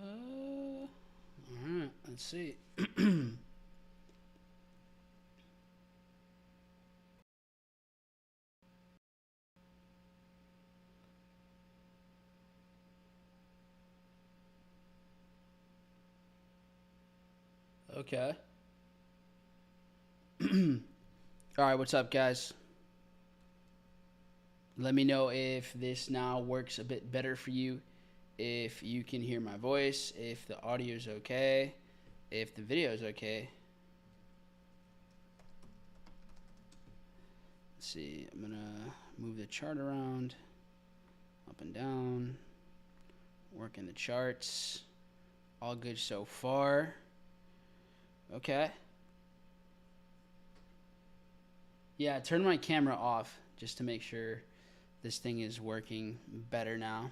All right, let's see. Okay. All right, what's up, guys? Let me know if this now works a bit better for you. If you can hear my voice, if the audio is okay, if the video is okay. Let's see. I'm gonna move the chart around, up and down, working the charts. All good so far. Okay. Yeah, turn my camera off just to make sure this thing is working better now.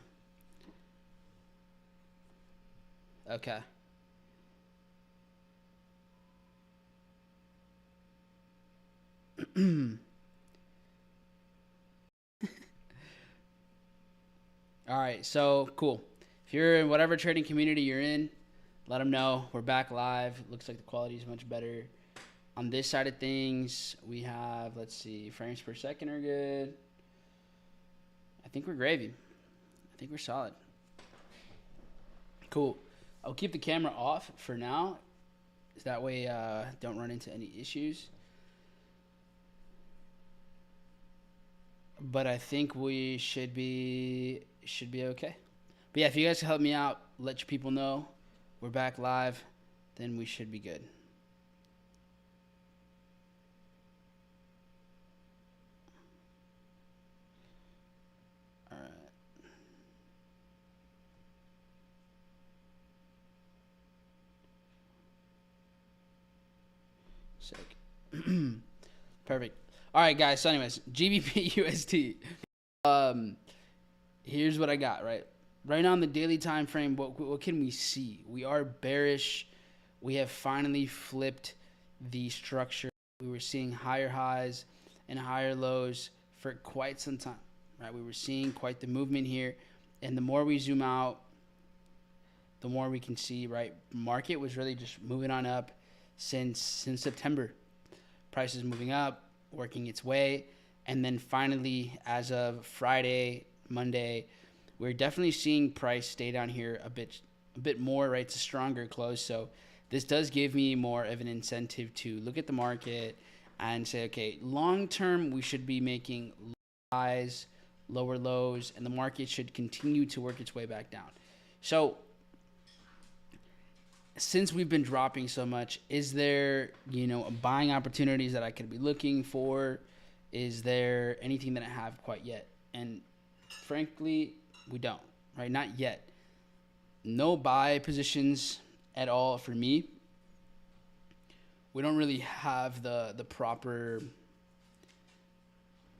Okay. All right, so cool. If you're in whatever trading community you're in, let them know. We're back live. Looks like the quality is much better. On this side of things, we have, let's see, frames per second are good. I think we're gravy. I think we're solid. Cool. I'll keep the camera off for now. That way, don't run into any issues. But I think we should be okay. But yeah, if you guys can help me out, let your people know we're back live, then we should be good. All right. Sick. Perfect. All right, guys. So, anyways, GBP USD. Um, Here's what I got. Right now on the daily time frame, what can we see? We are bearish. We have finally flipped the structure. We were seeing higher highs and higher lows for quite some time. Right, we were seeing quite the movement here, and the more we zoom out, the more we can see. Right, market was really just moving on up since September. Prices moving up, working its way, and then finally, as of Friday, Monday, we're definitely seeing price stay down here a bit more. Right, it's a stronger close. So this does give me more of an incentive to look at the market and say, okay, long term we should be making highs, lower lows, and the market should continue to work its way back down. So since we've been dropping so much, is there, buying opportunities that I could be looking for? Is there anything that I have quite yet? And frankly, we don't, right? Not yet. No buy positions at all for me. We don't really have the proper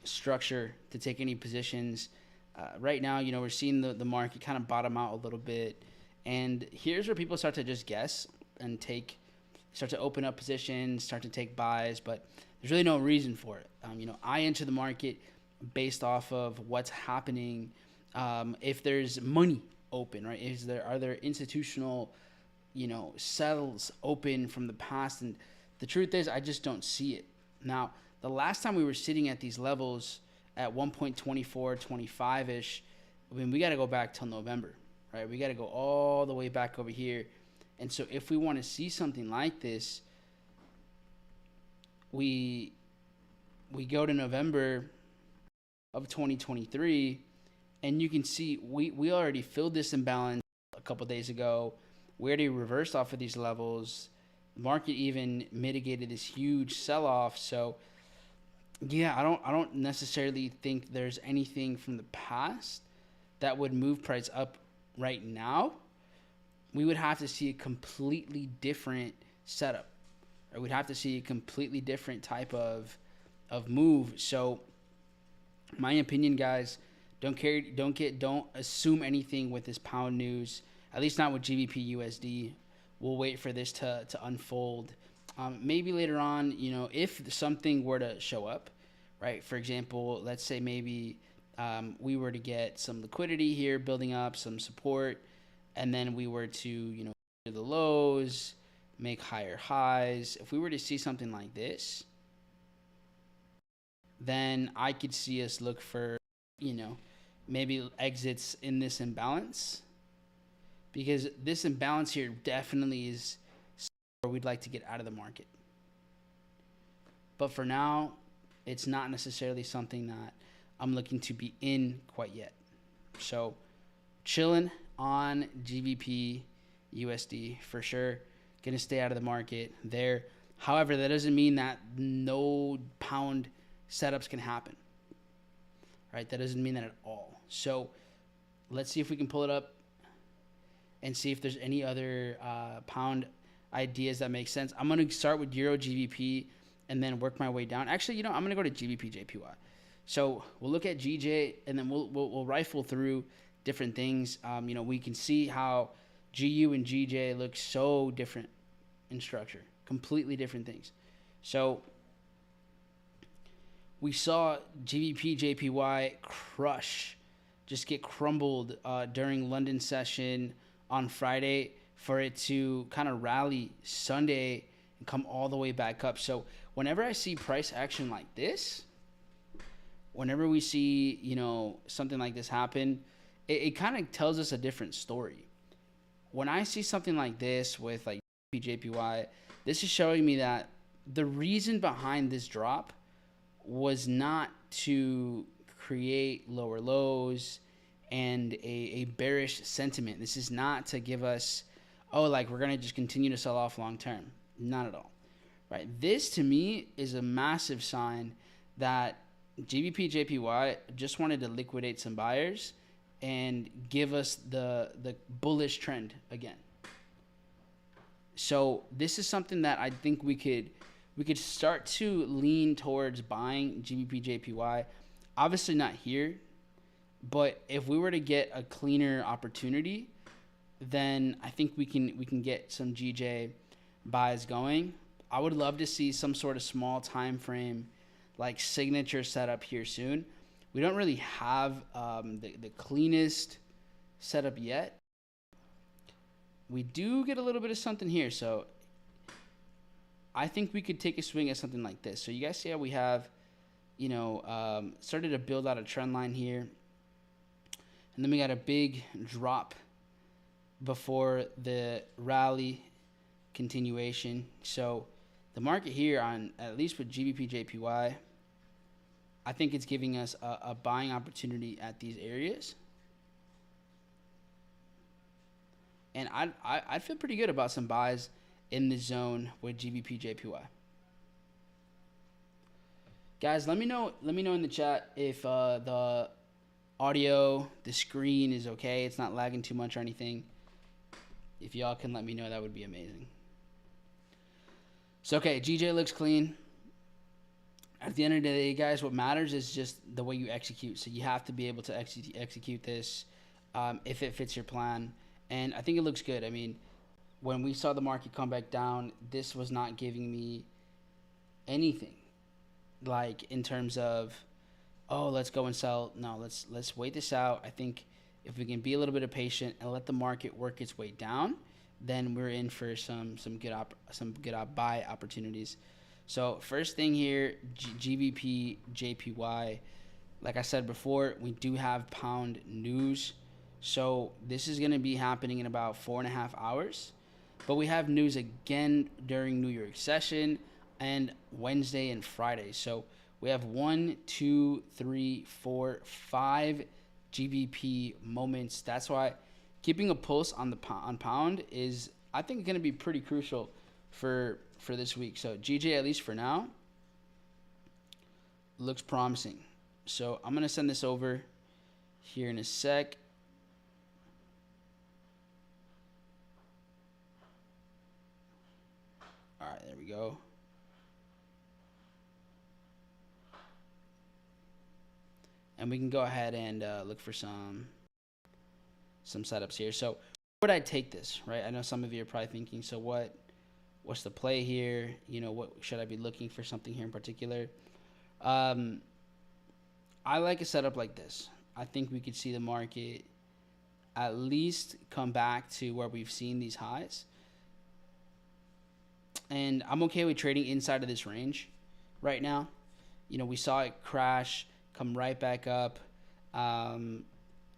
structure to take any positions. Right now, we're seeing the market kind of bottom out a little bit. And here's where people start to just guess and start to open up positions, start to take buys, but there's really no reason for it. I enter the market based off of what's happening. If there's money open, right? Are there institutional, settles open from the past? And the truth is, I just don't see it. Now, the last time we were sitting at these levels at 1.2425 ish, I mean, we got to go back till November. Right, we got to go all the way back over here. And so if we want to see something like this, we go to November of 2023, and you can see we already filled this imbalance a couple days ago. We already reversed off of these levels. The market even mitigated this huge sell-off. So yeah, I don't necessarily think there's anything from the past that would move price up right now. We would have to see a completely different setup, or we'd have to see a completely different type of move. So my opinion, guys, don't assume anything with this pound news, at least not with GBP USD. We'll wait for this to unfold. Maybe later on, if something were to show up, right? For example, let's say maybe we were to get some liquidity here building up, some support. and then we were to, the lows, make higher highs, if we were to see something like this, then I could see us look for, maybe exits in this imbalance, because this imbalance here definitely is where we'd like to get out of the market. But for now, it's not necessarily something that I'm looking to be in quite yet. So chilling on GBP USD for sure. Going to stay out of the market there. However, that doesn't mean that no pound setups can happen. Right? That doesn't mean that at all. So let's see if we can pull it up and see if there's any other pound ideas that make sense. I'm going to start with Euro GBP and then work my way down. Actually, I'm going to go to GBP JPY. So we'll look at GJ, and then we'll rifle through different things. We can see how GU and GJ look so different in structure, completely different things. So we saw GBP JPY just get crumbled during London session on Friday, for it to kind of rally Sunday and come all the way back up. So whenever I see price action like this, whenever we see, something like this happen, it kind of tells us a different story. When I see something like this with like JPY, this is showing me that the reason behind this drop was not to create lower lows and a bearish sentiment. This is not to give us, we're going to just continue to sell off long term. Not at all. Right? This to me is a massive sign that GBP JPY just wanted to liquidate some buyers and give us the bullish trend again. So this is something that I think we could start to lean towards buying GBP JPY. Obviously not here, but if we were to get a cleaner opportunity, then I think we can get some GJ buys going. I would love to see some sort of small time frame like signature setup here soon. We don't really have the cleanest setup yet. We do get a little bit of something here, so I think we could take a swing at something like this. So you guys see how we have, started to build out a trend line here. And then we got a big drop before the rally continuation. So the market here, on at least with GBP JPY, I think it's giving us a buying opportunity at these areas. And I'd feel pretty good about some buys in the zone with GBP JPY. Guys, let me know in the chat if the audio, the screen is okay. It's not lagging too much or anything. If y'all can let me know, that would be amazing. So, okay, GJ looks clean. At the end of the day, guys, what matters is just the way you execute. So you have to be able to execute this if it fits your plan. And I think it looks good. I mean, when we saw the market come back down, this was not giving me anything. Like in terms of, let's go and sell. No, let's wait this out. I think if we can be a little bit of patient and let the market work its way down, then we're in for some good buy opportunities. So first thing here, GBP JPY. Like I said before, we do have pound news. So this is going to be happening in about 4.5 hours. But we have news again during New York session and Wednesday and Friday. So we have 1, 2, 3, 4, 5 GBP moments. That's why keeping a pulse on pound is, I think, going to be pretty crucial for this week. So GJ, at least for now, looks promising. So I'm going to send this over here in a sec. All right, there we go. And we can go ahead and look for some setups here. So where would I take this, right? I know some of you are probably thinking, so what's the play here? What should I be looking for something here in particular? I like a setup like this. I think we could see the market at least come back to where we've seen these highs. And I'm okay with trading inside of this range right now. You know, we saw it crash, come right back up.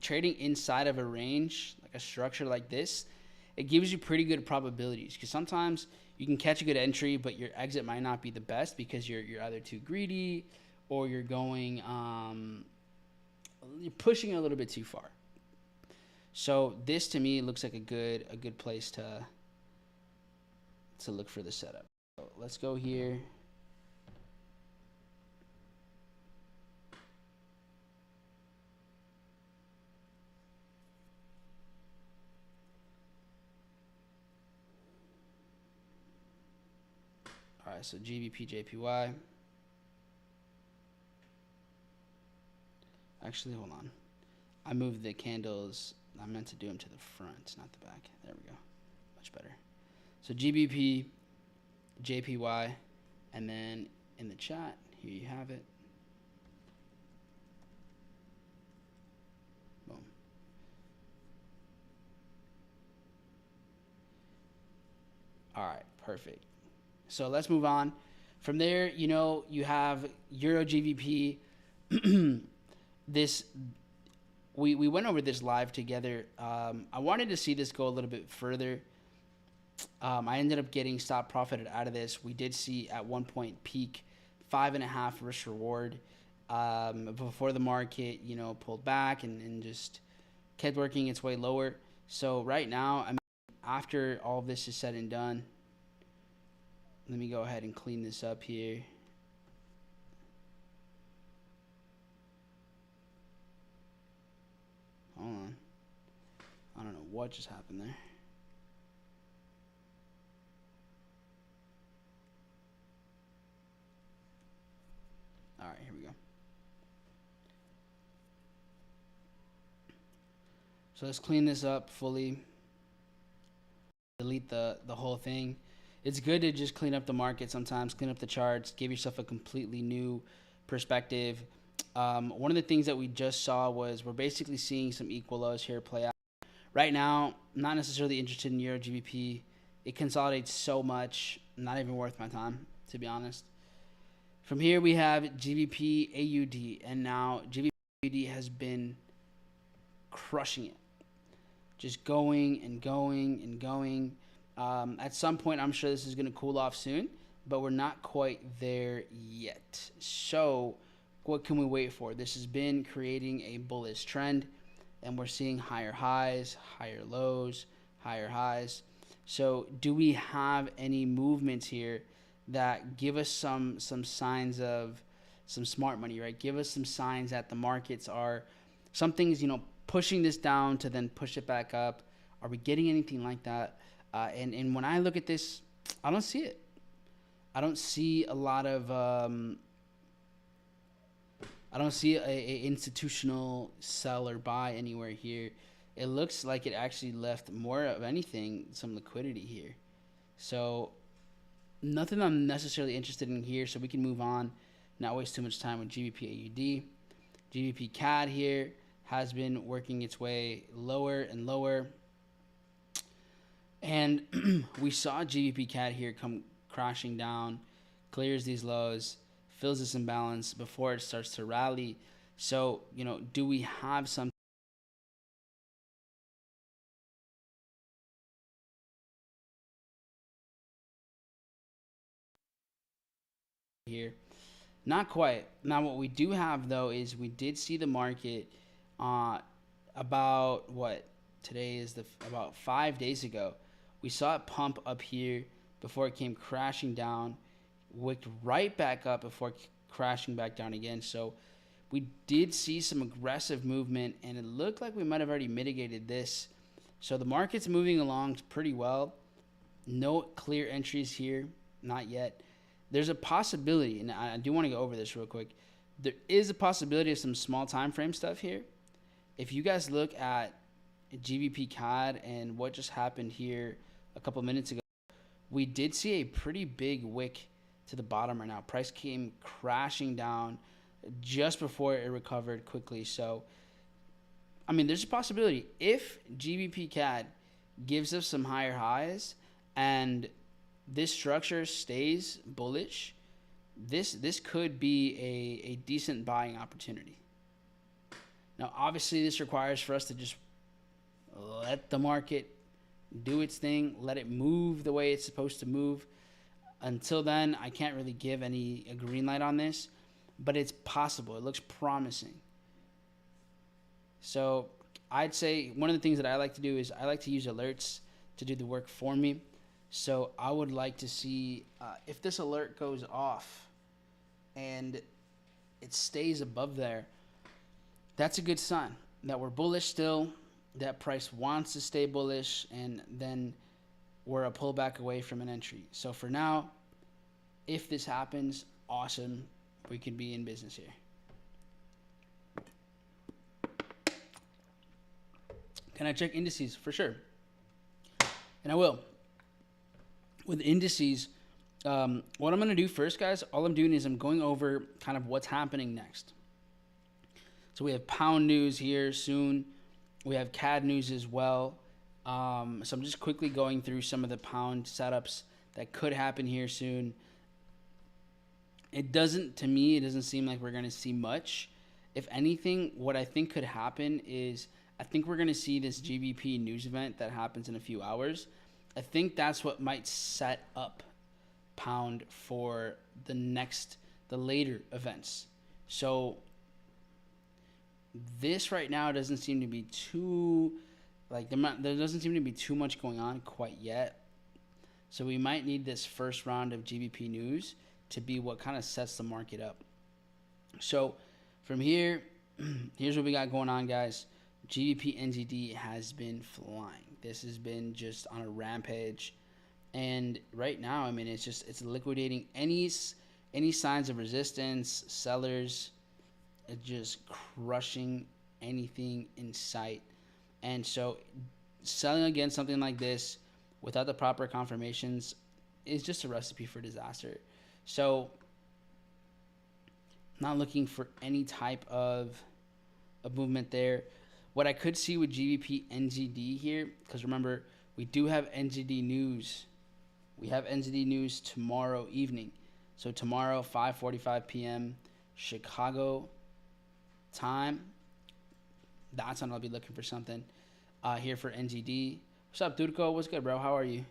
Trading inside of a range, like a structure like this, it gives you pretty good probabilities, because sometimes you can catch a good entry, but your exit might not be the best because you're either too greedy or you're going you're pushing it a little bit too far. So this to me looks like a good place to look for the setup. So let's go here. All right, so GBP JPY. Actually, hold on. I moved the candles. I meant to do them to the front, not the back. There we go. Much better. So GBP, JPY, and then in the chat, here you have it. Boom. All right, perfect. So let's move on. From there, you know, you have Euro GBP. This we went over this live together. I wanted to see this go a little bit further. I ended up getting stop profited out of this. We did see at one point peak 5.5 risk reward before the market, you know, pulled back and just kept working its way lower. So right now, I mean, after all of this is said and done, let me go ahead and clean this up here. Hold on. I don't know what just happened there. All right, here we go. So let's clean this up fully. Delete the whole thing. It's good to just clean up the market sometimes, clean up the charts, give yourself a completely new perspective. One of the things that we just saw was we're basically seeing some equal lows here play out. Right now, I'm not necessarily interested in Euro GBP. It consolidates so much, not even worth my time, to be honest. From here, we have GBP AUD, and now GBP AUD has been crushing it. Just going and going and going. At some point, I'm sure this is going to cool off soon, but we're not quite there yet. So what can we wait for? This has been creating a bullish trend, and we're seeing higher highs, higher lows, higher highs. So do we have any movements here that give us some signs of some smart money, right? Give us some signs that the markets are, some things, you know, pushing this down to then push it back up. Are we getting anything like that? And when I look at this, I don't see it. I don't see a lot of I don't see a institutional sell or buy anywhere here. It looks like it actually left more of anything, some liquidity here. So nothing I'm necessarily interested in here, so we can move on, not waste too much time with GBP AUD. GBP CAD here has been working its way lower and lower. And we saw GBP CAD here come crashing down, clears these lows, fills this imbalance before it starts to rally. So, you know, do we have some here? Not quite. Now, what we do have, though, is we did see the market about what today is about 5 days ago. We saw it pump up here before it came crashing down, wicked right back up before crashing back down again. So we did see some aggressive movement, and it looked like we might have already mitigated this. So the market's moving along pretty well. No clear entries here, not yet. There's a possibility, and I do want to go over this real quick. There is a possibility of some small time frame stuff here. If you guys look at GBP CAD and what just happened here a couple minutes ago, we did see a pretty big wick to the bottom right now. Price came crashing down just before it recovered quickly. So I mean, there's a possibility if GBP CAD gives us some higher highs and this structure stays bullish, this could be a decent buying opportunity. Now, obviously, this requires for us to just let the market do its thing, let it move the way it's supposed to move. Until then, I can't really give a green light on this, but it's possible. It looks promising. So I'd say one of the things that I like to do is I like to use alerts to do the work for me. So I would like to see if this alert goes off and it stays above there, that's a good sign that we're bullish still, that price wants to stay bullish, and then we're a pullback away from an entry. So for now, if this happens, awesome. We could be in business here. Can I check indices? For sure. And I will. With indices, what I'm going to do first, guys, all I'm doing is I'm going over kind of what's happening next. So we have pound news here soon. We have CAD news as well. So I'm just quickly going through some of the pound setups that could happen here soon. To me, it doesn't seem like we're going to see much. If anything, what I think could happen is I think we're going to see this GBP news event that happens in a few hours. I think that's what might set up pound for the later events. So this right now doesn't seem to be too, there doesn't seem to be too much going on quite yet. So we might need this first round of GBP news to be what kind of sets the market up. So from here, here's what we got going on, guys. GBP NZD has been flying. This has been just on a rampage. And right now, I mean, it's liquidating any signs of resistance, sellers, just crushing anything in sight. And so selling against something like this without the proper confirmations is just a recipe for disaster. So not looking for any type of movement there. What I could see with GBP NZD here, because remember, we do have NZD news. We have NZD news tomorrow evening. So tomorrow, 5:45 p.m. Chicago time. That's when I'll be looking for something here for NZD. What's up, Dudko? What's good, bro? How are you?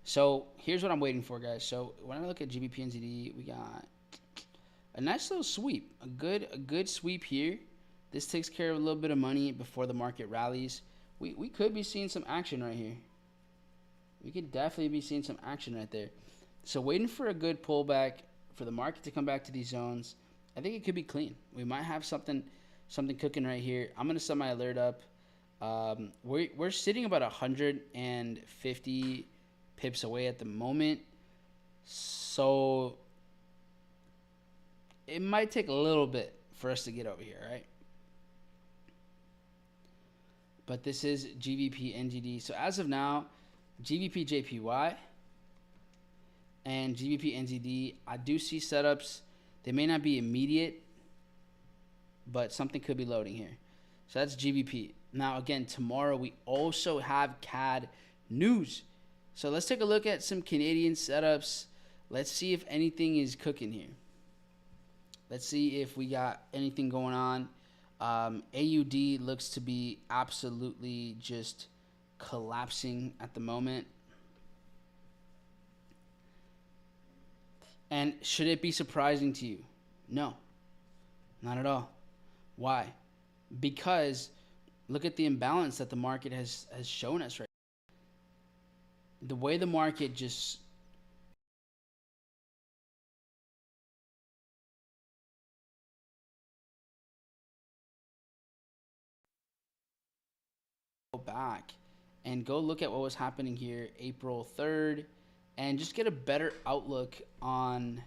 So here's what I'm waiting for, guys. So when I look at GBP NZD, we got a nice little sweep, a good sweep here. This takes care of a little bit of money before the market rallies. We could be seeing some action right here. We could definitely be seeing some action right there. So waiting for a good pullback for the market to come back to these zones. I think it could be clean. We might have something cooking right here. I'm gonna set my alert up. We're sitting about 150 pips away at the moment, so it might take a little bit for us to get over here, right? But this is GBP NZD. So as of now, GBP JPY and GBP NZD, I do see setups. They may not be immediate, but something could be loading here. So that's GBP. Now, again, tomorrow we also have CAD news. So let's take a look at some Canadian setups. Let's see if anything is cooking here. Let's see if we got anything going on. AUD looks to be absolutely just collapsing at the moment. And should it be surprising to you? No, not at all. Why? Because look at the imbalance that the market has shown us right now. The way the market just go back and go look at what was happening here April 3rd and just get a better outlook on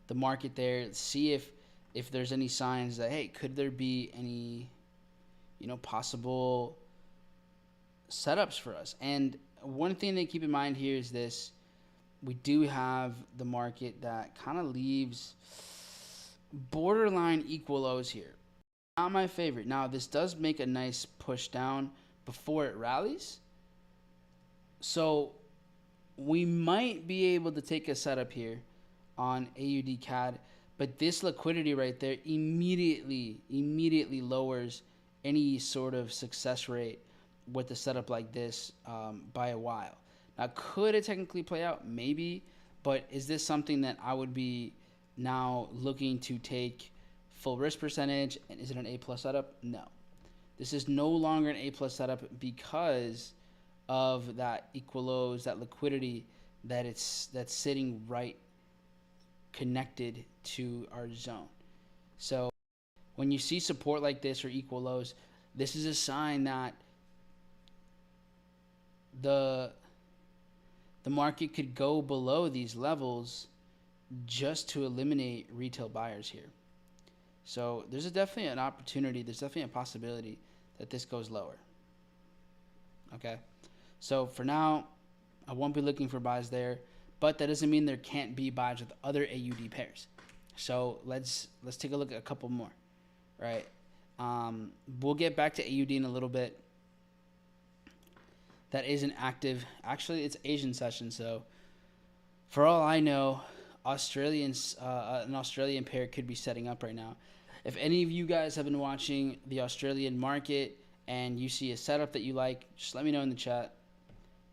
the market there. See if there's any signs that, hey, could there be any, possible setups for us. And one thing to keep in mind here is this. We do have the market that kind of leaves borderline equal lows here. Not my favorite. Now, this does make a nice push down before it rallies. So we might be able to take a setup here on AUD CAD, but this liquidity right there immediately lowers any sort of success rate with a setup like this by a while. Now, could it technically play out? Maybe, but is this something that I would be now looking to take full risk percentage? And is it an A+ setup? No. This is no longer an A+ setup because of that equalos, that liquidity that's sitting right connected to our zone. So when you see support like this or equal lows, this is a sign that the market could go below these levels just to eliminate retail buyers here. So there's definitely an opportunity, there's definitely a possibility that this goes lower. Okay, so for now, I won't be looking for buys there, but that doesn't mean there can't be buys with other AUD pairs. So let's take a look at a couple more, right? We'll get back to AUD in a little bit. That isn't active. Actually, it's Asian session, so for all I know, an Australian pair could be setting up right now. If any of you guys have been watching the Australian market and you see a setup that you like, just let me know in the chat,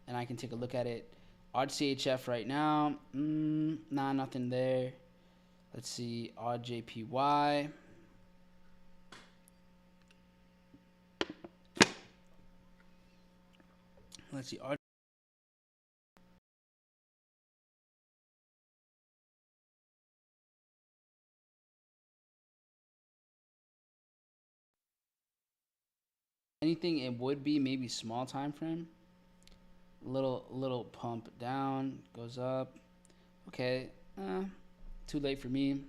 and I can take a look at it. Odd CHF right now, nah, nothing there. Let's see, odd JPY. Let's see, odd. Anything it would be maybe small time frame. Little pump down, goes up. Okay, too late for me.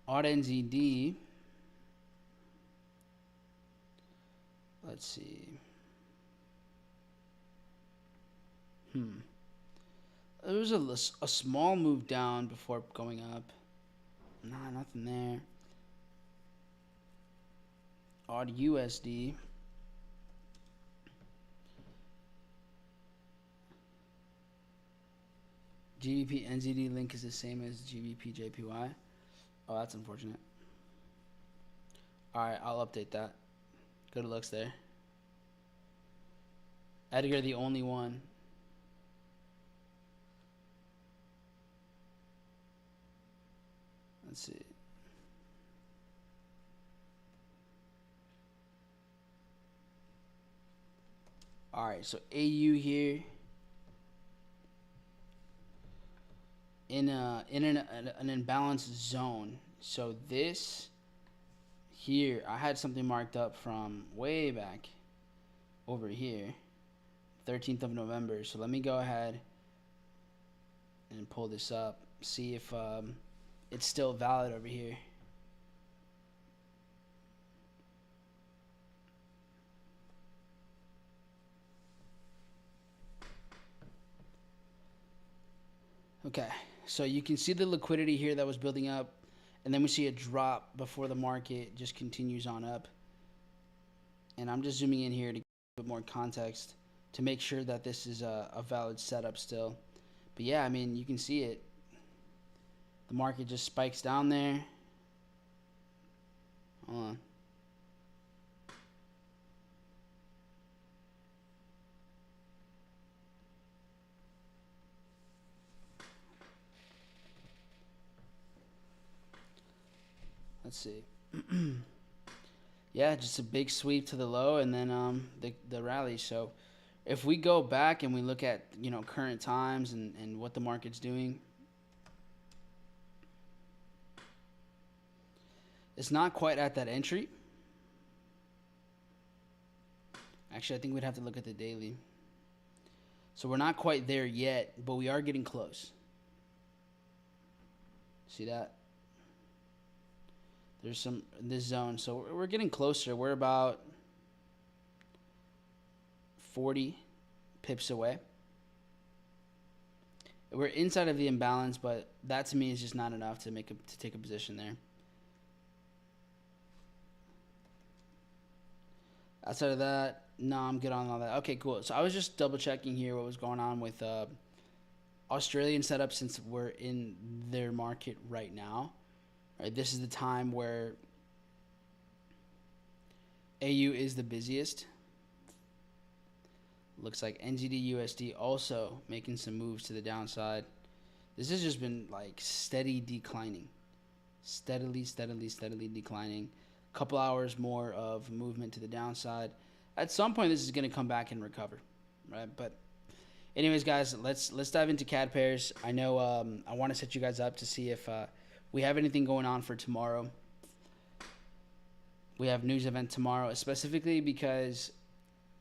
Odd NZD. Let's see. There was a small move down before going up. Nah, nothing there. Odd USD. GBP NZD link is the same as GBP JPY. Oh, that's unfortunate. Alright, I'll update that. Good looks there. Edgar, the only one. Let's see. Alright, so AU here. In an imbalanced zone. So this here, I had something marked up from way back over here, 13th of November. So let me go ahead and pull this up, see if it's still valid over here. Okay, so you can see the liquidity here that was building up, and then we see a drop before the market just continues on up. And I'm just zooming in here to get a bit more context to make sure that this is a valid setup still. But yeah, I mean, you can see it. The market just spikes down there. Hold on. Let's see. Yeah, just a big sweep to the low, and then the rally. So if we go back and we look at, you know, current times and what the market's doing, it's not quite at that entry. Actually, I think we'd have to look at the daily. So we're not quite there yet, but we are getting close. See that? There's some in this zone, so we're getting closer. We're about 40 pips away. We're inside of the imbalance, but that to me is just not enough to take a position there. Outside of that, no, I'm good on all that. Okay, cool. So I was just double checking here what was going on with Australian setup since we're in their market right now. Right, this is the time where AU is the busiest. Looks like NZD USD also making some moves to the downside. This has just been like steady declining. Steadily declining. Couple hours more of movement to the downside. At some point this is going to come back and recover, right? But anyways, guys, let's dive into CAD pairs. I know I want to set you guys up to see if we have anything going on for tomorrow. We have news event tomorrow, specifically because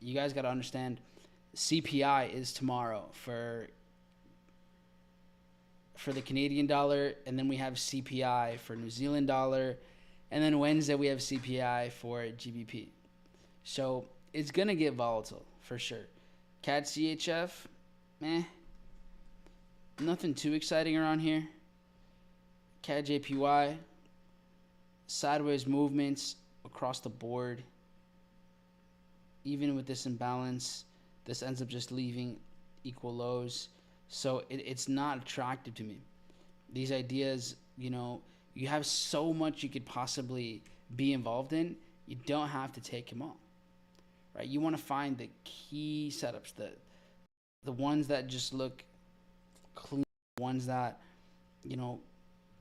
you guys got to understand CPI is tomorrow for the Canadian dollar, and then we have CPI for New Zealand dollar, and then Wednesday we have CPI for GBP. So it's going to get volatile for sure. CAD CHF, nothing too exciting around here. CAD JPY, sideways movements across the board. Even with this imbalance, this ends up just leaving equal lows. So it's not attractive to me. These ideas, you have so much you could possibly be involved in. You don't have to take them all, right? You want to find the key setups, the ones that just look clean, ones that,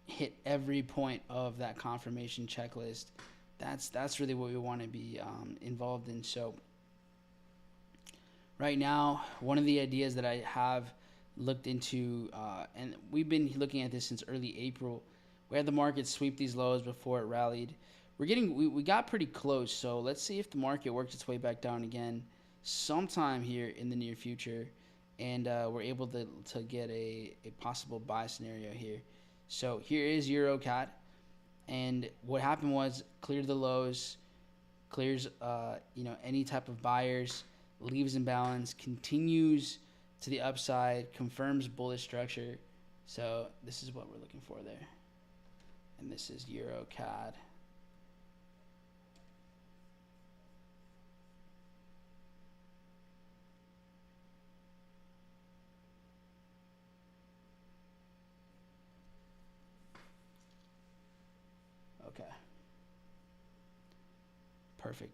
hit every point of that confirmation checklist. That's really what we want to be involved in. So right now, one of the ideas that I have looked into, and we've been looking at this since early April. We had the market sweep these lows before it rallied. We got pretty close, so let's see if the market works its way back down again sometime here in the near future, and we're able to get a possible buy scenario here. So here is Euro CAD, and what happened was cleared the lows, clears any type of buyers, leaves imbalance, continues to the upside, confirms bullish structure. So this is what we're looking for there. And this is Euro CAD. Okay. Perfect.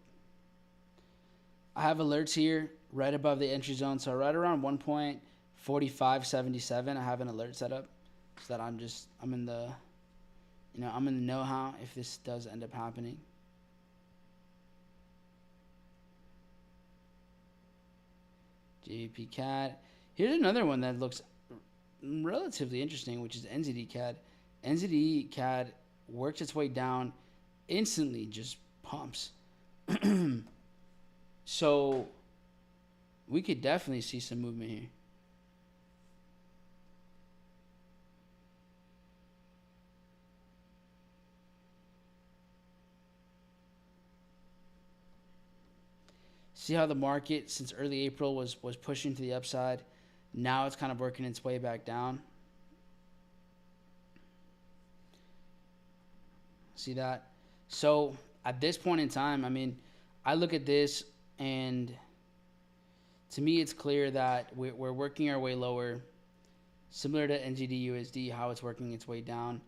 I have alerts here right above the entry zone. So right around 1.4577, I have an alert set up so that I'm in the know-how if this does end up happening. JVP CAD. Here's another one that looks relatively interesting, which is NZD CAD. NZD CAD works its way down, instantly just pumps. So we could definitely see some movement here. See how the market since early April was pushing to the upside. Now it's kind of working its way back down. See that? So at this point in time, I look at this, and to me it's clear that we're working our way lower, similar to NZD USD, how it's working its way down.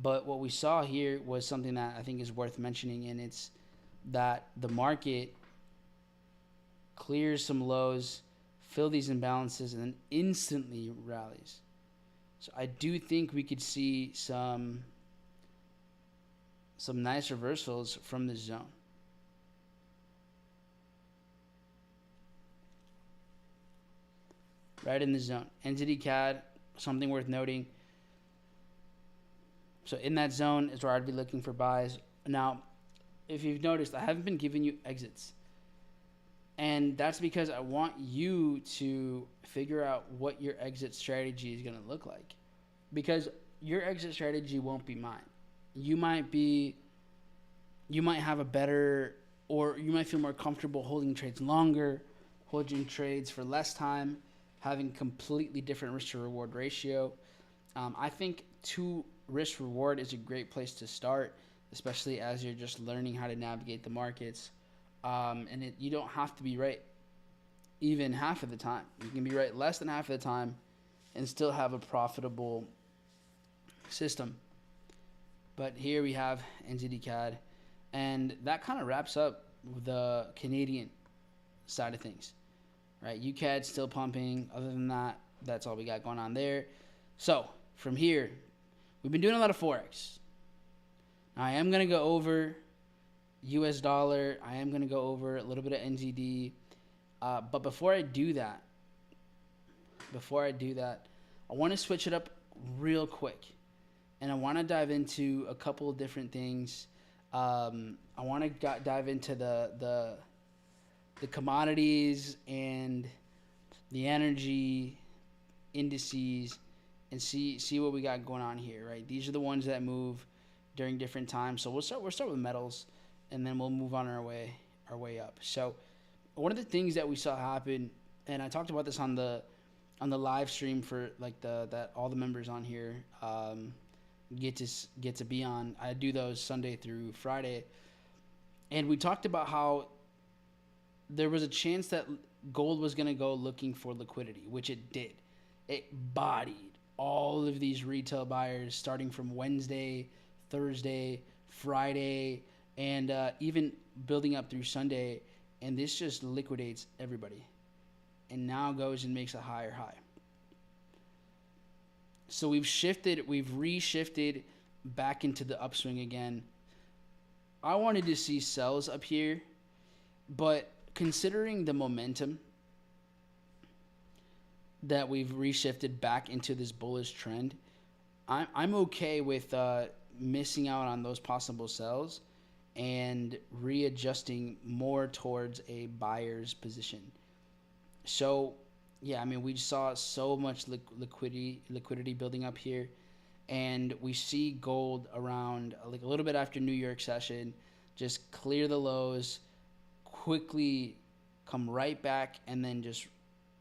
But what we saw here was something that I think is worth mentioning, and it's that the market clears some lows, fill these imbalances, and then instantly rallies. So I do think we could see some nice reversals from this zone. Right in the zone. NZD CAD, something worth noting. So in that zone is where I'd be looking for buys. Now, if you've noticed, I haven't been giving you exits. And that's because I want you to figure out what your exit strategy is going to look like. Because your exit strategy won't be mine. You might have a better, or you might feel more comfortable holding trades longer, holding trades for less time, having completely different risk to reward ratio. I think 2 risk reward is a great place to start, especially as you're just learning how to navigate the markets. And you don't have to be right even half of the time. You can be right less than half of the time and still have a profitable system. But here we have NZD CAD, and that kind of wraps up the Canadian side of things, right? UCAD still pumping. Other than that, that's all we got going on there. So from here, we've been doing a lot of forex. Now, I am going to go over US dollar. I am going to go over a little bit of NZD. But before I do that, I want to switch it up real quick. And I want to dive into a couple of different things. I want to dive into the commodities and the energy indices and see what we got going on here, right? These are the ones that move during different times. So we'll start with metals, and then we'll move on our way up. So one of the things that we saw happen, and I talked about this on the live stream for like that all the members on here get to be on. I do those Sunday through Friday, and we talked about how there was a chance that gold was going to go looking for liquidity, which it did. It bodied all of these retail buyers starting from Wednesday, Thursday, Friday, and even building up through Sunday, and this just liquidates everybody and now goes and makes a higher high. So we've reshifted back into the upswing again. I wanted to see sells up here, but considering the momentum that we've reshifted back into this bullish trend, I'm okay with missing out on those possible sells and readjusting more towards a buyer's position. So yeah, I mean, we saw so much liquidity building up here, and we see gold around like a little bit after New York session just clear the lows, quickly come right back, and then just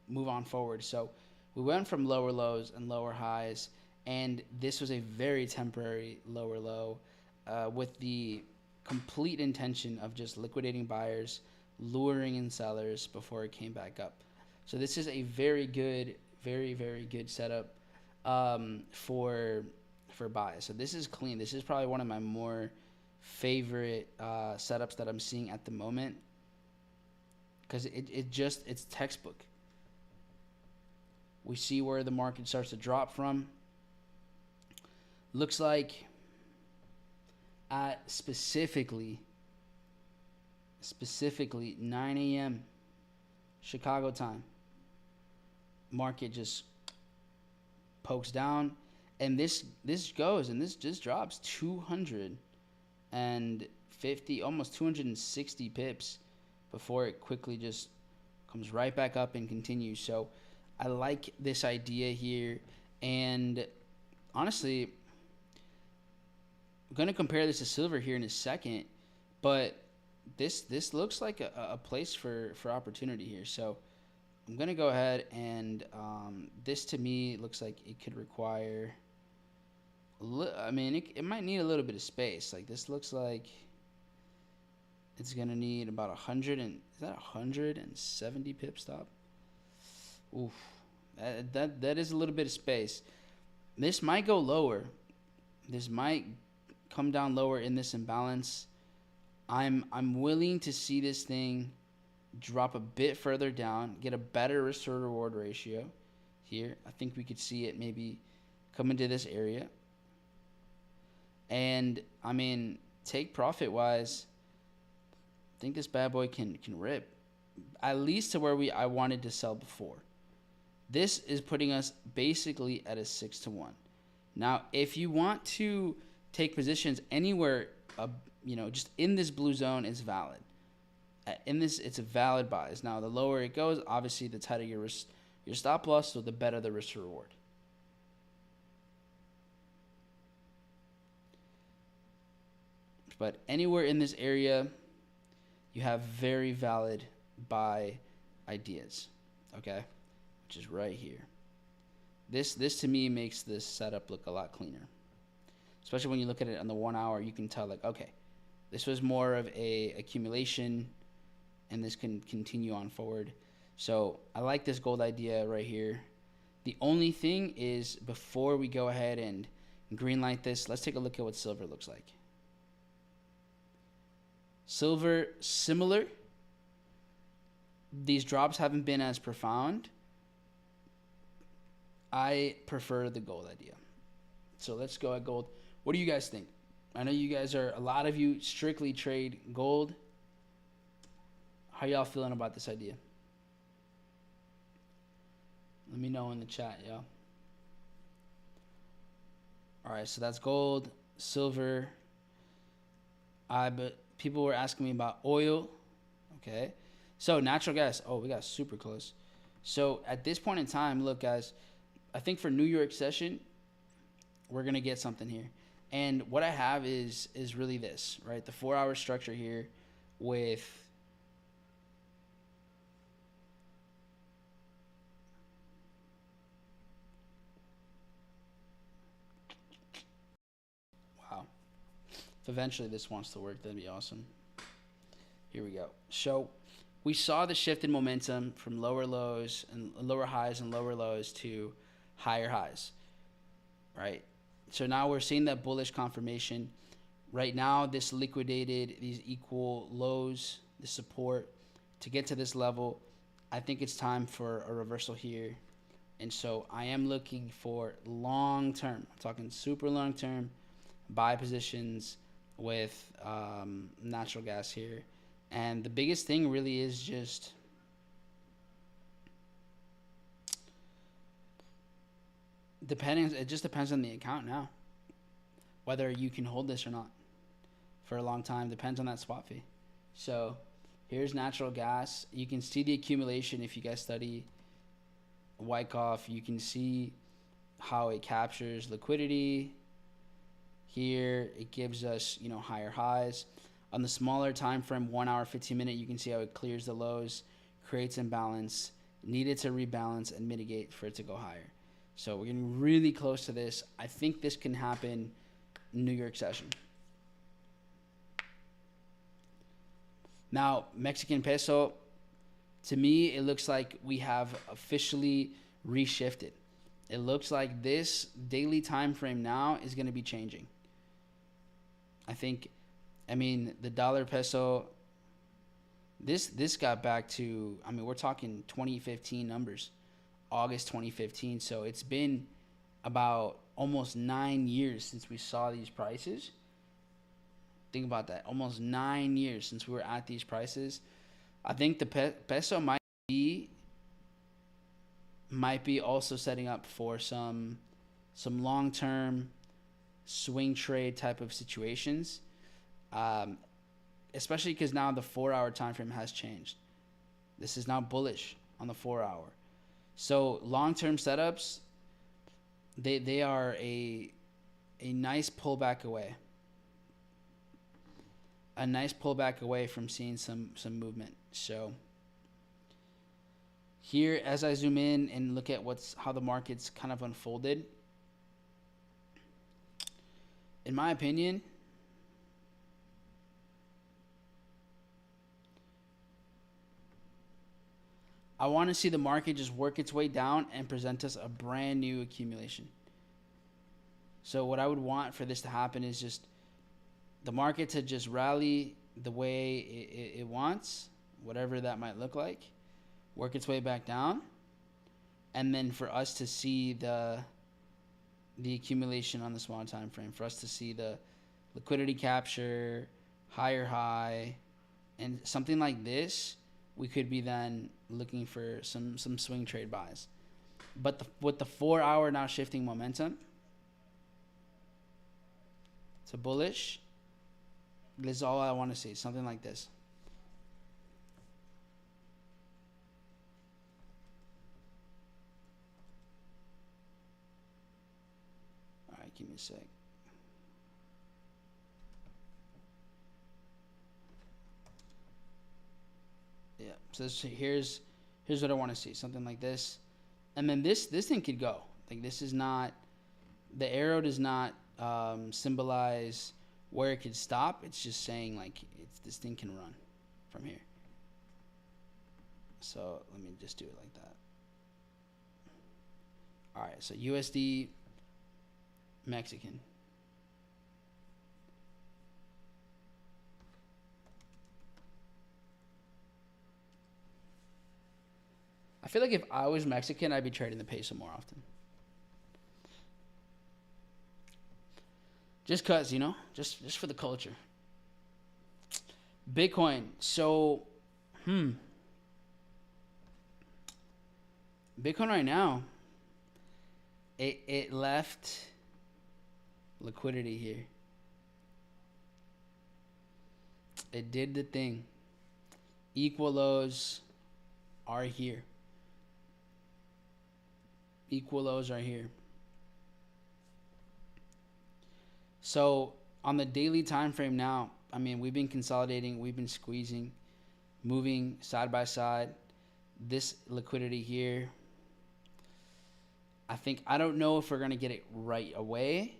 move on forward. So we went from lower lows and lower highs, and this was a very temporary lower low with the complete intention of just liquidating buyers, luring in sellers before it came back up. So this is a very good, very, very good setup for buys. So this is clean. This is probably one of my more favorite setups that I'm seeing at the moment, because it's textbook. We see where the market starts to drop from. Looks like at specifically 9 a.m. Chicago time, market just pokes down, and this goes, and this just drops 250, almost 260 pips before it quickly just comes right back up and continues. So I like this idea here, and honestly, I'm going to compare this to silver here in a second, but this looks like a place for opportunity here. So I'm going to go ahead and this to me looks like it could require, it might need a little bit of space. Like this looks like it's going to need about 170 pip stop? Oof. That is a little bit of space. This might go lower. This might come down lower in this imbalance. I'm willing to see this thing drop a bit further down, get a better risk to reward ratio here. I think we could see it maybe come into this area. And I mean, take profit wise, I think this bad boy can rip at least to where I wanted to sell before. This is putting us basically at a 6-1. Now, if you want to take positions anywhere, just in this blue zone is valid. In this, it's a valid buys. Now, the lower it goes, obviously, the tighter your stop loss, so the better the risk to reward. But anywhere in this area, you have very valid buy ideas, okay? Which is right here. This to me makes this setup look a lot cleaner. Especially when you look at it on the 1 hour, you can tell like, okay, this was more of a accumulation and this can continue on forward. So I like this gold idea right here. The only thing is, before we go ahead and green light this, let's take a look at what silver looks like. Silver, similar. These drops haven't been as profound. I prefer the gold idea. So let's go at gold. What do you guys think? I know you guys are, a lot of you strictly trade gold. How y'all feeling about this idea? Let me know in the chat, y'all. All right, so that's gold, silver. But people were asking me about oil. Okay. So natural gas. Oh, we got super close. So at this point in time, look, guys, I think for New York session, we're going to get something here. And what I have is really this, right? The 4-hour structure here with wow. If eventually this wants to work, that'd be awesome. Here we go. So we saw the shift in momentum from lower lows and lower highs and lower lows to higher highs, right? So now we're seeing that bullish confirmation. Right now, this liquidated these equal lows, the support. To get to this level, I think it's time for a reversal here. And so I am looking for long term, I'm talking super long term, buy positions with natural gas here. And the biggest thing really is just it just depends on the account now, whether you can hold this or not for a long time. Depends on that swap fee. So here's natural gas. You can see the accumulation. If you guys study Wyckoff, you can see how it captures liquidity. Here it gives us, higher highs. On the smaller time frame, 1 hour, 15 minute, you can see how it clears the lows, creates imbalance, needed to rebalance and mitigate for it to go higher. So we're getting really close to this. I think this can happen New York session. Now, Mexican peso, to me, it looks like we have officially reshifted. It looks like this daily time frame now is going to be changing. The dollar peso, this got back to, we're talking 2015 numbers, August 2015. So it's been about almost 9 years since we saw these prices. Think about that. Almost 9 years since we were at these prices. I think the peso might be also setting up for some long-term swing trade type of situations, especially because now the 4-hour time frame has changed. This is now bullish on the 4-hour. So long-term setups, they are a nice pullback away. A nice pullback away from seeing some movement. So here, as I zoom in and look at how the market's kind of unfolded, in my opinion, I want to see the market just work its way down and present us a brand new accumulation. So what I would want for this to happen is just the market to just rally the way it wants, whatever that might look like, work its way back down, and then for us to see the accumulation on the small time frame, for us to see the liquidity capture, higher high, and something like this, we could be then looking for some swing trade buys. But with the 4-hour now shifting momentum to bullish, this is all I want to see, something like this. All right, give me a sec. Yeah, so here's what I want to see, something like this. And then this thing could go. Like, this is not, the arrow does not symbolize where it could stop. It's just saying, like, this thing can run from here. So let me just do it like that. All right, so USD Mexican. I feel like if I was Mexican, I'd be trading the peso more often. Just cause, just for the culture. Bitcoin. So, Bitcoin right now, it left liquidity here. It did the thing. Equal lows are here. Equal lows are here. So on the daily time frame now, I mean, we've been consolidating, we've been squeezing, moving side by side. This liquidity here, I don't know if we're going to get it right away,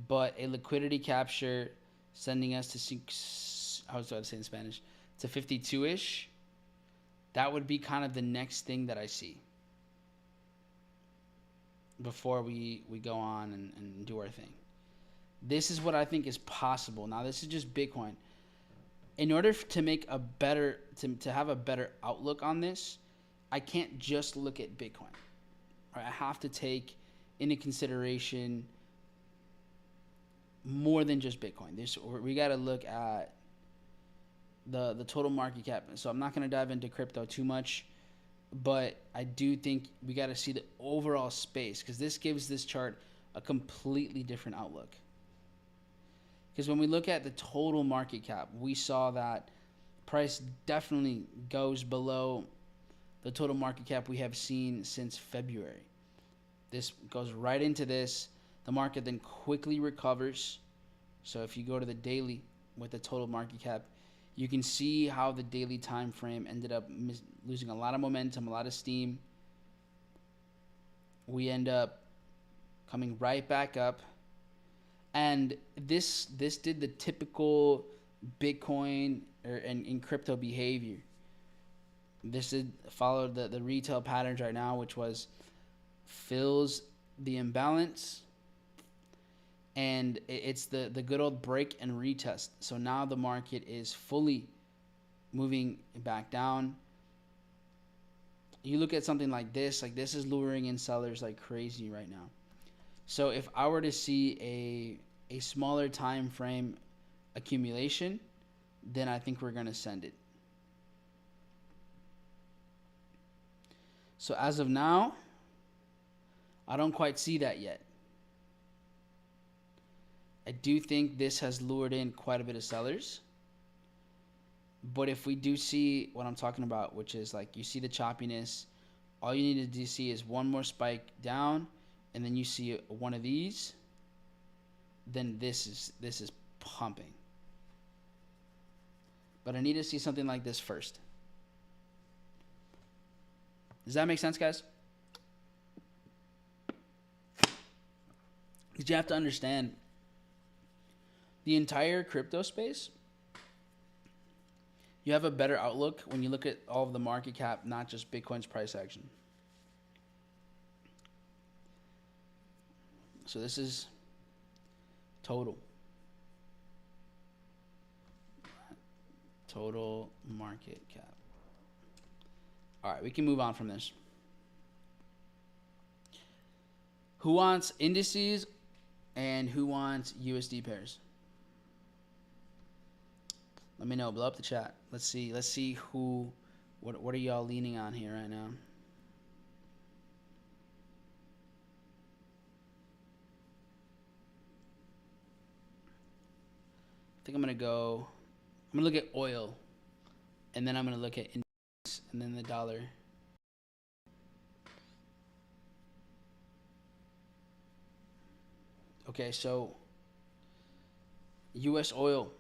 but a liquidity capture sending us to, I was about to say in Spanish, to 52-ish, that would be kind of the next thing that I see before we go on and do our thing. This is what I think is possible. Now, this is just Bitcoin. In order to make a better, to have a better outlook on this, I can't just look at Bitcoin. Right? I have to take into consideration more than just Bitcoin. We got to look at the total market cap. So I'm not going to dive into crypto too much, but I do think we got to see the overall space, because this gives this chart a completely different outlook. Because when we look at the total market cap, we saw that price definitely goes below the total market cap we have seen since February. This goes right into this. The market then quickly recovers. So if you go to the daily with the total market cap, you can see how the daily time frame ended up losing a lot of momentum, a lot of steam. We end up coming right back up. And this did the typical Bitcoin and crypto behavior. This did follow the retail patterns right now, which was fills the imbalance, and it's the good old break and retest. So now the market is fully moving back down. You look at something like this is luring in sellers like crazy right now. So if I were to see a smaller time frame accumulation, then I think we're going to send it. So as of now, I don't quite see that yet. I do think this has lured in quite a bit of sellers. But if we do see what I'm talking about, which is like you see the choppiness, all you need to see is one more spike down, and then you see one of these, then this is pumping. But I need to see something like this first. Does that make sense, guys? Because you have to understand the entire crypto space. You have a better outlook when you look at all of the market cap, not just Bitcoin's price action. So this is total market cap. All right, we can move on from this. Who wants indices and who wants USD pairs? Let me know. Blow up the chat. Let's see who. What are y'all leaning on here right now? I think I'm gonna look at oil, and then I'm gonna look at indices, and then the dollar. Okay, so U.S. oil.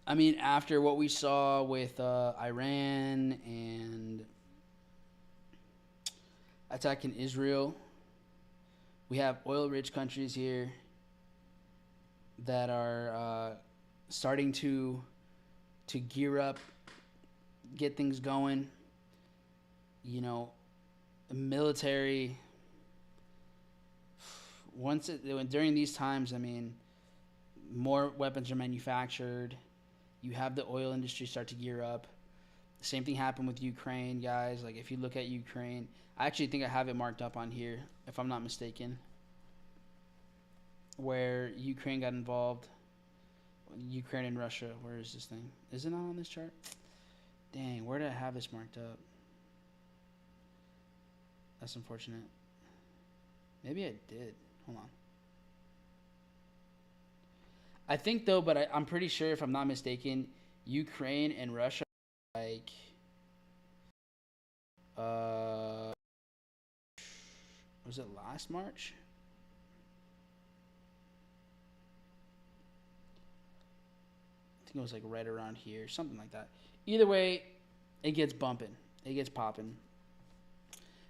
I mean, after what we saw with Iran and attacking Israel, we have oil-rich countries here that are starting to to gear up, get things going. You know, military. During these times, I mean, more weapons are manufactured. You have the oil industry start to gear up. The same thing happened with Ukraine, guys. Like, if you look at Ukraine, I actually think I have it marked up on here, if I'm not mistaken, where Ukraine got involved. Ukraine and Russia. Where is this thing? Is it not on this chart? Dang, where did I have this marked up? That's unfortunate. Maybe I did. Hold on. I think, though, but I'm pretty sure, if I'm not mistaken, Ukraine and Russia, like, was it last March? I think it was like right around here, something like that. Either way, it gets bumping. It gets popping.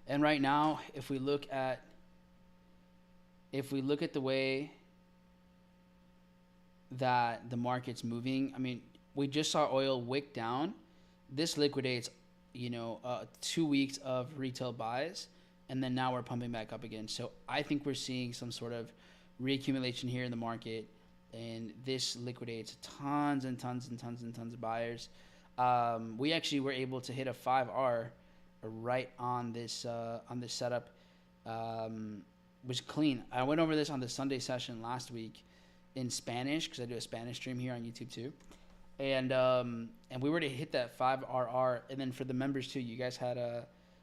And right now, if we look at the way that the market's moving, I mean, we just saw oil wick down. This liquidates, 2 weeks of retail buys, and then now we're pumping back up again. So I think we're seeing some sort of reaccumulation here in the market, and this liquidates tons and tons and tons and tons of buyers. We actually were able to hit a 5R right on this setup, which clean. I went over this on the Sunday session last week in Spanish, because I do a Spanish stream here on YouTube too, and we were to hit that 5RR, and then for the members too, you guys had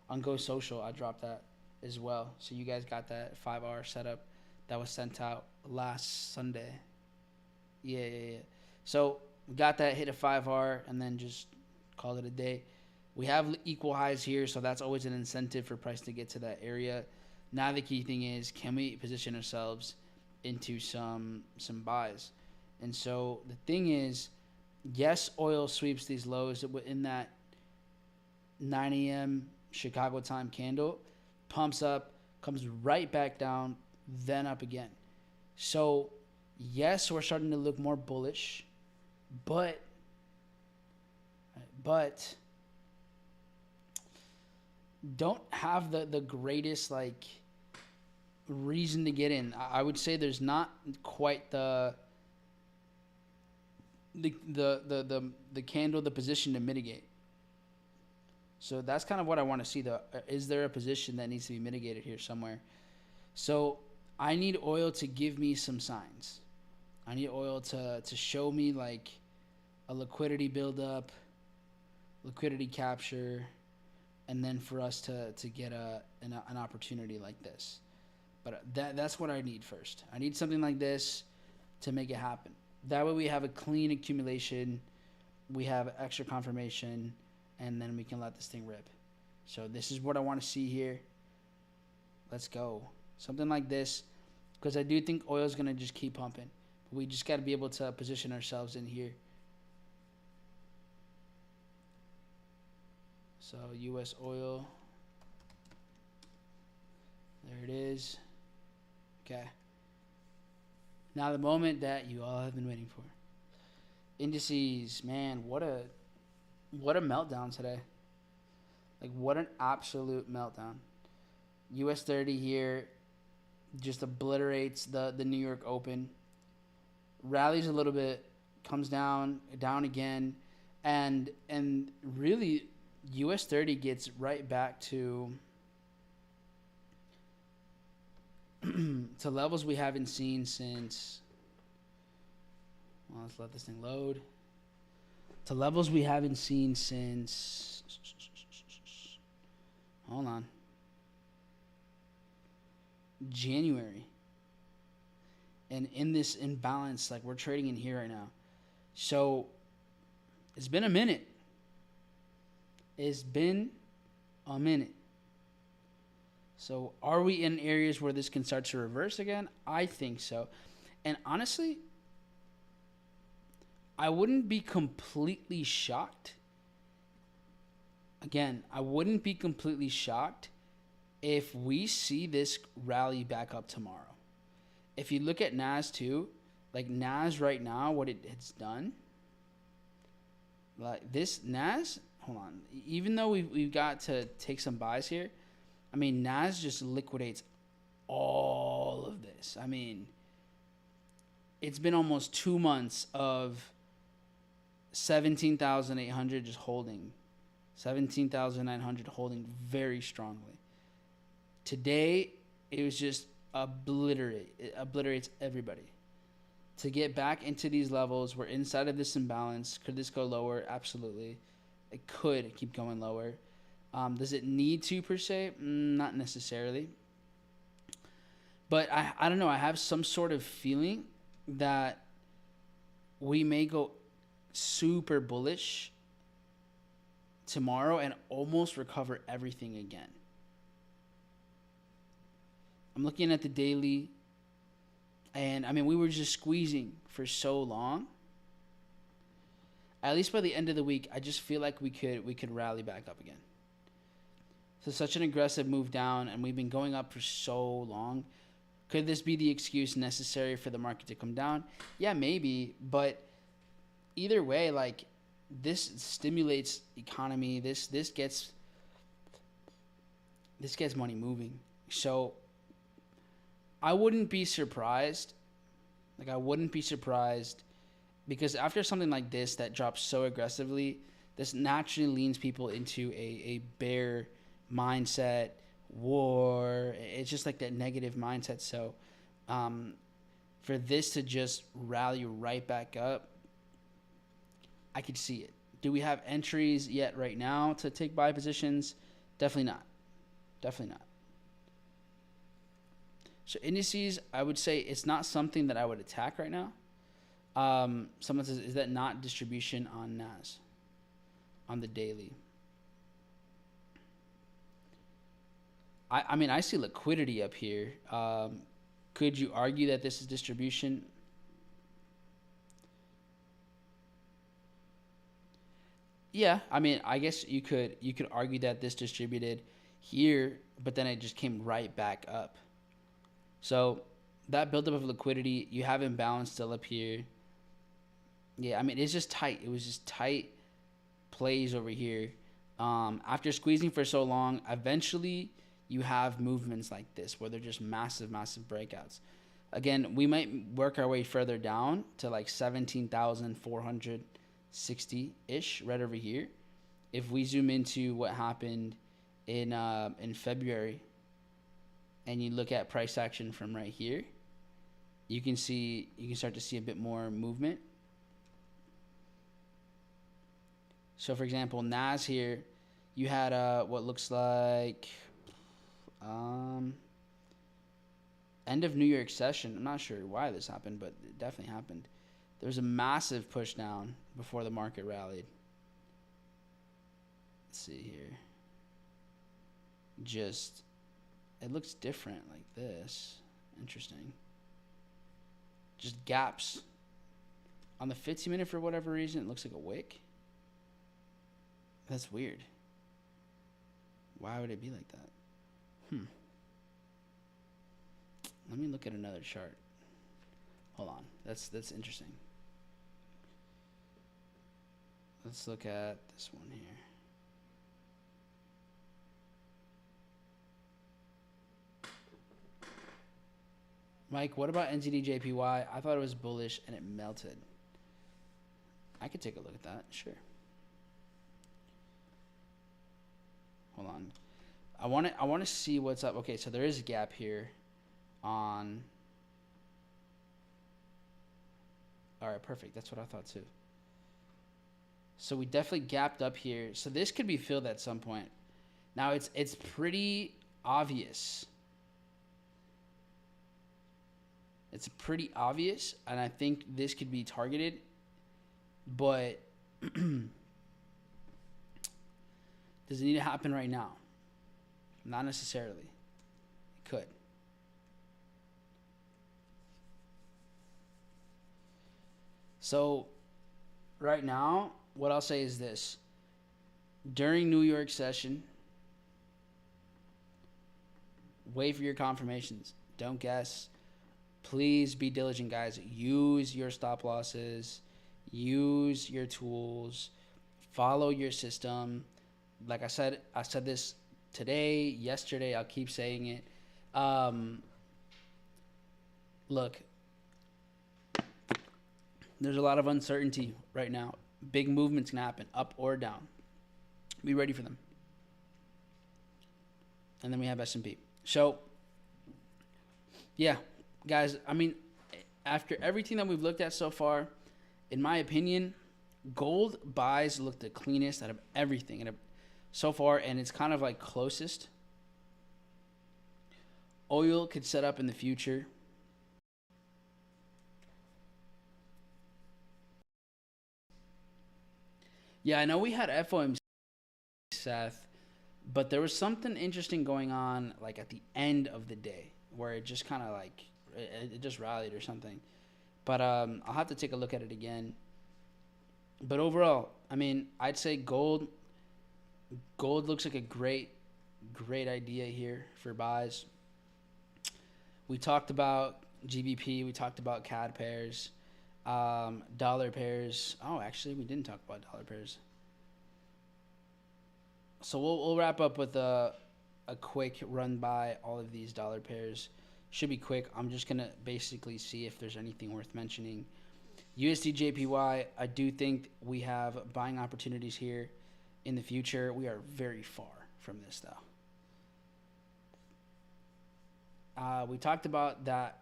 on Go Social, I dropped that as well, so you guys got that 5R setup that was sent out last Sunday. Yeah. So we got that, hit a 5R, and then just called it a day. We have equal highs here, so that's always an incentive for price to get to that area. Now the key thing is, can we position ourselves into some buys? And so the thing is, yes, oil sweeps these lows in that 9 a.m. Chicago time candle, pumps up, comes right back down, then up again. So yes, we're starting to look more bullish, but don't have the greatest reason to get in. I would say there's not quite the candle, the position to mitigate. So that's kind of what I want to see. Is there a position that needs to be mitigated here somewhere? So I need oil to give me some signs. I need oil to show me like a liquidity buildup, liquidity capture, and then for us to get an opportunity like this. But that's what I need first. I need something like this to make it happen. That way we have a clean accumulation, we have extra confirmation, and then we can let this thing rip. So this is what I want to see here. Let's go. Something like this, because I do think oil is going to just keep pumping. We just got to be able to position ourselves in here. So U.S. oil. There it is. Okay. Now the moment that you all have been waiting for. Indices, man, what a meltdown today. Like, what an absolute meltdown. US 30 here just obliterates the New York Open. Rallies a little bit, comes down again, and really US 30 gets right back to to levels we haven't seen since, well, let's let this thing load. To levels we haven't seen since, hold on, January. And in this imbalance, like, we're trading in here right now. So it's been a minute. It's been a minute. So are we in areas where this can start to reverse again? I think so. And honestly, I wouldn't be completely shocked. Again, I wouldn't be completely shocked if we see this rally back up tomorrow. If you look at NAS too, like NAS right now, what it's done, Like this Nas, hold on. Even though we've got to take some buys here, I mean Nas just liquidates all of this. I mean, it's been almost 2 months of 17,800 just holding, 17,900 holding very strongly. Today, it was just it obliterates everybody. To get back into these levels, we're inside of this imbalance. Could this go lower? Absolutely. It could keep going lower. Does it need to per se? Not necessarily. But I don't know. I have some sort of feeling that we may go super bullish tomorrow and almost recover everything again. I'm looking at the daily, and I mean, we were just squeezing for so long. At least by the end of the week, I just feel like we could rally back up again. So such an aggressive move down, and we've been going up for so long. Could this be the excuse necessary for the market to come down? Yeah, maybe, but either way, like this stimulates economy. This gets money moving. So I wouldn't be surprised. Like I wouldn't be surprised because after something like this that drops so aggressively, this naturally leans people into a bear mindset, war. It's just like that negative mindset. So for this to just rally right back up, I could see it. Do we have entries yet right now to take buy positions? Definitely not. Definitely not. So indices, I would say it's not something that I would attack right now. Someone says, is that not distribution on NAS? On the daily. I mean, I see liquidity up here. Could you argue that this is distribution? Yeah, I mean, I guess you could argue that this distributed here, but then it just came right back up. So that buildup of liquidity, you have imbalance still up here. Yeah, I mean, it's just tight. It was just tight plays over here. After squeezing for so long, eventually you have movements like this where they're just massive, massive breakouts. Again, we might work our way further down to like 17,460-ish right over here. If we zoom into what happened in February, and you look at price action from right here, you can start to see a bit more movement. So for example, NAS here, you had what looks like end of New York session. I'm not sure why this happened, but it definitely happened. There was a massive push down before the market rallied. Let's see here. Just it looks different like this. Interesting. Just gaps. On the 15-minute, for whatever reason, it looks like a wick. That's weird. Why would it be like that? Let me look at another chart. Hold on. That's interesting. Let's look at this one here. Mike, what about NZDJPY? I thought it was bullish and it melted. I could take a look at that, sure. Hold on. I want to see what's up. Okay, so there is a gap here on. All right, perfect. That's what I thought too. So we definitely gapped up here. So this could be filled at some point. Now it's pretty obvious. It's pretty obvious, and I think this could be targeted, but does it need to happen right now? Not necessarily. It could. So right now, what I'll say is this. During New York session, wait for your confirmations. Don't guess. Please be diligent, guys. Use your stop losses. Use your tools. Follow your system. Like I said this today, yesterday. I'll keep saying it. Um, Look, there's a lot of uncertainty right now. Big movements can happen, up or down. Be ready for them. And then we have S&P. So, yeah, guys, I mean, after everything that we've looked at so far, in my opinion, gold buys look the cleanest out of everything so far, and it's kind of like closest. Oil could set up in the future. Yeah, I know we had FOMC, Seth, but there was something interesting going on like at the end of the day where it just kind of like it just rallied or something. But I'll have to take a look at it again. But overall, I mean, I'd say gold looks like a great idea here for buys. We talked about GBP, we talked about CAD pairs, dollar pairs. Oh, actually, we didn't talk about dollar pairs. So we'll wrap up with a quick run by all of these dollar pairs. Should be quick. I'm just gonna basically see if there's anything worth mentioning. USD JPY, I do think we have buying opportunities here in the future. We are very far from this though. We talked about that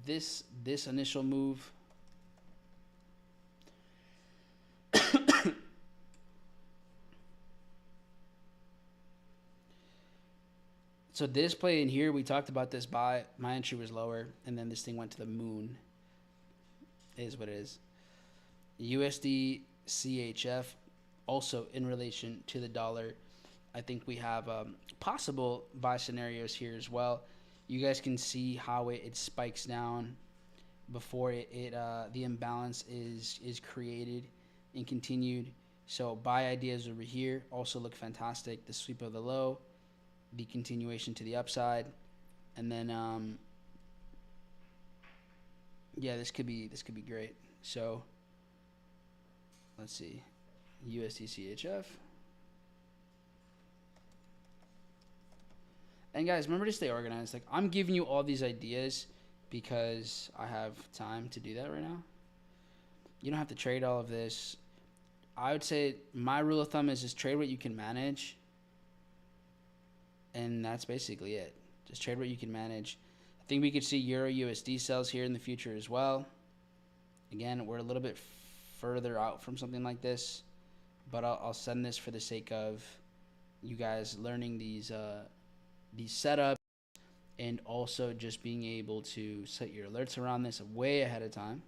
this initial move. So this play in here, we talked about this buy. My entry was lower, and then this thing went to the moon. It is what it is. USD CHF, also in relation to the dollar. I think we have possible buy scenarios here as well. You guys can see how it spikes down before the imbalance is created and continued. So buy ideas over here also look fantastic. The sweep of the low, the continuation to the upside, and then yeah, this could be great. So let's see, USD CHF. And guys, remember to stay organized. Like, I'm giving you all these ideas because I have time to do that right now. You don't have to trade all of this. I would say my rule of thumb is just trade what you can manage. And that's basically it. Just trade what you can manage. I think we could see Euro USD sells here in the future as well. Again, we're a little bit further out from something like this, but I'll send this for the sake of you guys learning these setups, and also just being able to set your alerts around this way ahead of time.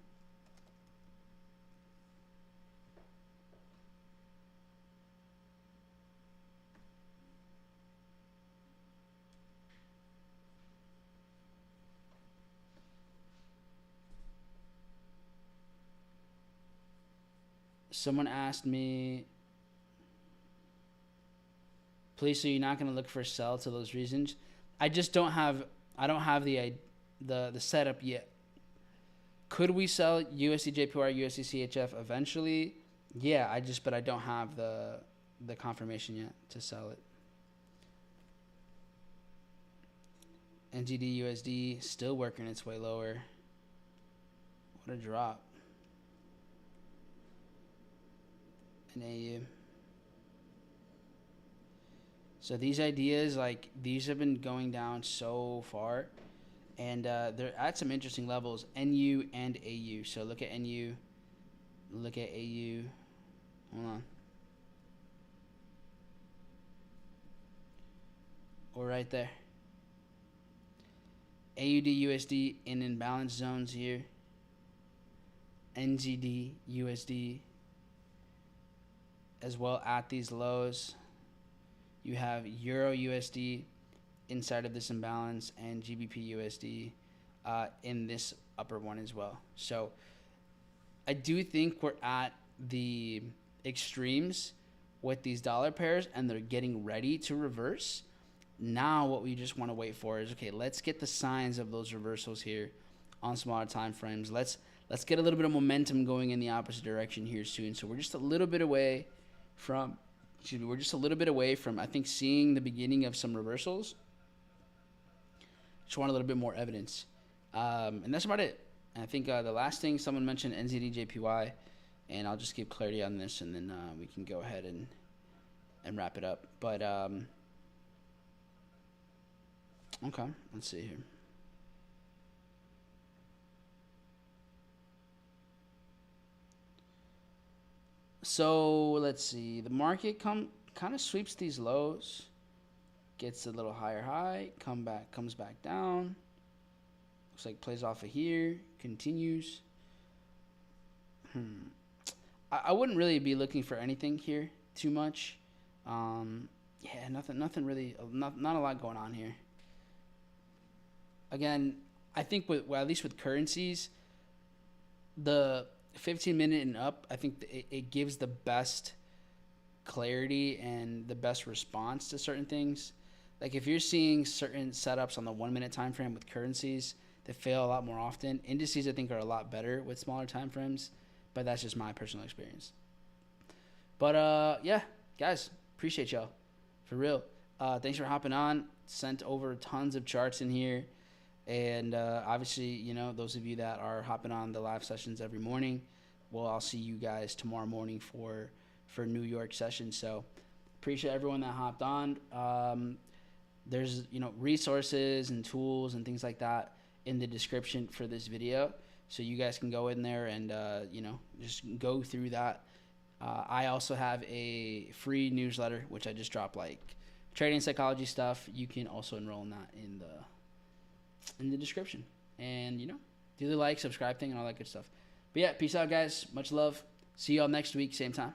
Someone asked me, please, so you're not going to look for a sell to those reasons? I just don't have the setup yet. Could we sell USD JPY, USD CHF eventually? Yeah, but I don't have the confirmation yet to sell it. NGD USD still working its way lower. What a drop. And AU. So these ideas, like, these have been going down so far, and they're at some interesting levels, NU and AU. So look at NU, look at AU. Hold on. We're right there. AUD USD in imbalance zones here. NZD USD as well at these lows. You have Euro USD inside of this imbalance, and GBP USD in this upper one as well. So I do think we're at the extremes with these dollar pairs, and they're getting ready to reverse. Now what we just want to wait for is, okay, let's get the signs of those reversals here on smaller time frames. Let's get a little bit of momentum going in the opposite direction here soon. So we're just a little bit away from, excuse me, we're just a little bit away from, I think, seeing the beginning of some reversals. Just want a little bit more evidence. And that's about it. And I think the last thing someone mentioned, NZD-JPY, and I'll just give clarity on this, and then we can go ahead and wrap it up. But, okay, let's see here. So let's see. The market kind of sweeps these lows, gets a little higher high, comes back down. Looks like plays off of here, continues. I wouldn't really be looking for anything here too much. Yeah, nothing really, not a lot going on here. Again, I think at least with currencies, the 15-minute and up, I think it gives the best clarity and the best response to certain things. Like if you're seeing certain setups on the 1 minute time frame with currencies that fail a lot more often, indices I think are a lot better with smaller time frames, but that's just my personal experience. But yeah, guys, appreciate y'all for real. Thanks for hopping on. Sent over tons of charts in here. And obviously, you know, those of you that are hopping on the live sessions every morning, well, I'll see you guys tomorrow morning for New York session. So appreciate everyone that hopped on. There's, you know, resources and tools and things like that in the description for this video. So you guys can go in there and, you know, just go through that. I also have a free newsletter, which I just dropped, like trading psychology stuff. You can also enroll in that in the description, and you know, do the like, subscribe thing and all that good stuff. But yeah, peace out guys, much love, see y'all next week, same time.